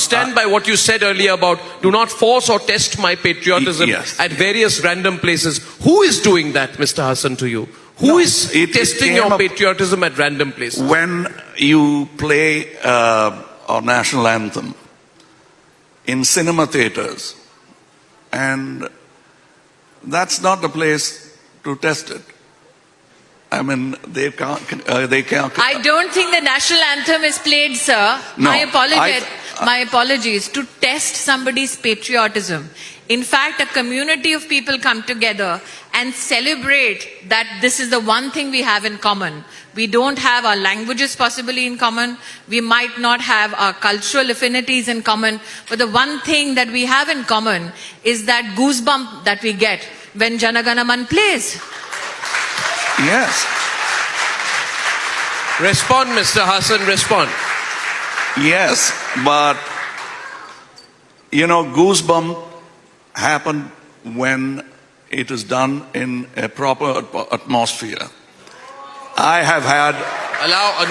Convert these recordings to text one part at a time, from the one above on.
stand by what you said earlier about do not force or test my patriotism at various random places. Who is doing that, Mr. Hasan, to you? Who is testing your patriotism at random places? When you play our national anthem in cinema theaters, and that's not the place to test it. I mean, they can't. I don't think the national anthem is played, sir. No, my apologies. To test somebody's patriotism. In fact, a community of people come together and celebrate that this is the one thing we have in common. We don't have our languages possibly in common. We might not have our cultural affinities in common. But the one thing that we have in common is that goosebump that we get when Jana Gana Man plays. Yes. Respond, Mr. Hasan, respond. Yes, but you know, goosebump happen when it is done in a proper atmosphere. I have had.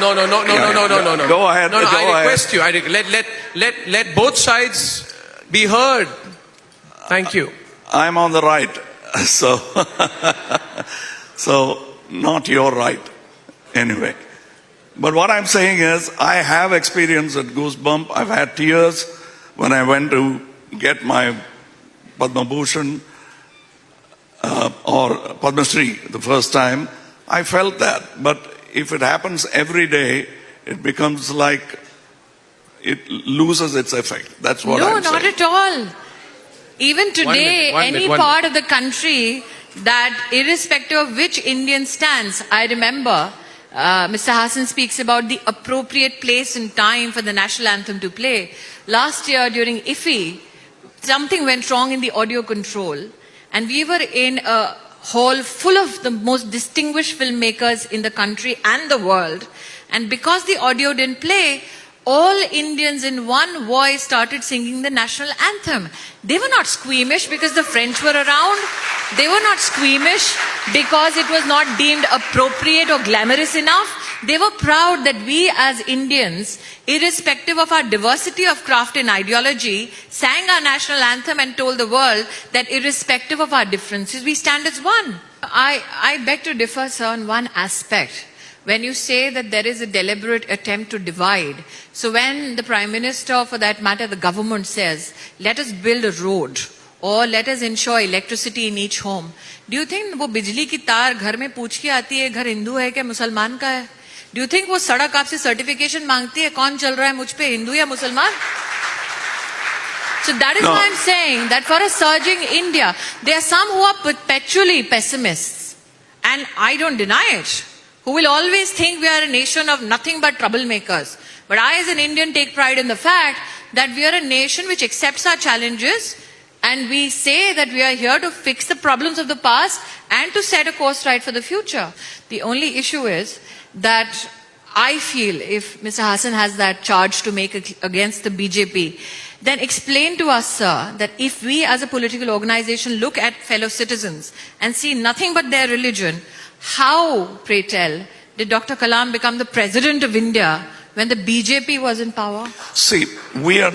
No. Go ahead. No, I request you. Let both sides be heard. Thank you. I'm on the right, so not your right, anyway. But what I'm saying is, I have experienced a goosebump. I've had tears when I went to get my Padma Bhushan or Padma Shri the first time. I felt that. But if it happens every day, it becomes like it loses its effect. That's what I'm saying. No, not at all. Even today, any part of the country that irrespective of which Indian stance, I remember Mr. Hasan speaks about the appropriate place and time for the national anthem to play. Last year during IFFI, something went wrong in the audio control, and we were in a hall full of the most distinguished filmmakers in the country and the world, and because the audio didn't play, all Indians in one voice started singing the national anthem. They were not squeamish because the French were around. They were not squeamish because it was not deemed appropriate or glamorous enough. They were proud that we as Indians, irrespective of our diversity of craft and ideology, sang our national anthem and told the world that irrespective of our differences, we stand as one. I beg to differ, sir, on one aspect. When you say that there is a deliberate attempt to divide, so when the Prime Minister, or for that matter the government says, let us build a road or let us ensure electricity in each home, do you think वो बिजली की तार घर में पूछ के आती है घर हिंदू है क्या मुसलमान का है? Do you think वो सड़क आपसे सर्टिफिकेशन मांगती है कौन चल रहा है मुझ पे हिंदू या मुसलमान? So that is why I'm saying that for a surging India, there are some who are perpetually pessimists, and I don't deny it, who will always think we are a nation of nothing but troublemakers. But I as an Indian take pride in the fact that we are a nation which accepts our challenges, and we say that we are here to fix the problems of the past and to set a course right for the future. The only issue is that I feel if Mr. Hasan has that charge to make against the BJP, then explain to us, sir, that if we as a political organization look at fellow citizens and see nothing but their religion, how, pray tell, did Dr. Kalam become the President of India when the BJP was in power? See, we are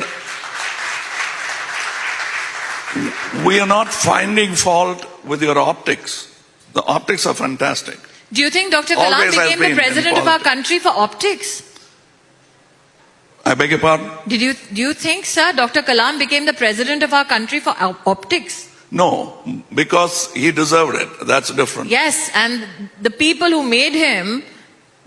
not finding fault with your optics. The optics are fantastic. Do you think Dr. Kalam became the President of our country for optics? I beg your pardon? Do you think, sir, Dr. Kalam became the President of our country for optics? No, because he deserved it. That's different. Yes, and the people who made him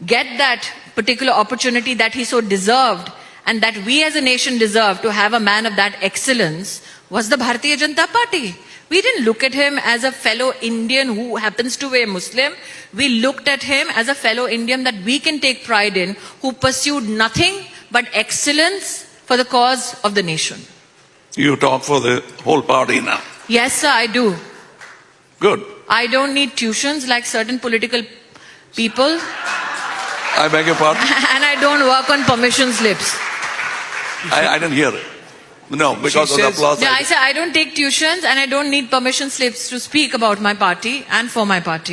get that particular opportunity that he so deserved and that we as a nation deserve to have a man of that excellence was the Bharatiya Janata Party. We didn't look at him as a fellow Indian who happens to be a Muslim. We looked at him as a fellow Indian that we can take pride in, who pursued nothing but excellence for the cause of the nation. You talk for the whole party now. Yes, sir, I do. Good. I don't need tuitions like certain political people. I beg your pardon? And I don't work on permission slips. I didn't hear it. No, because of the applause. Yeah, I said I don't take tuitions and I don't need permission slips to speak about my party and for my party.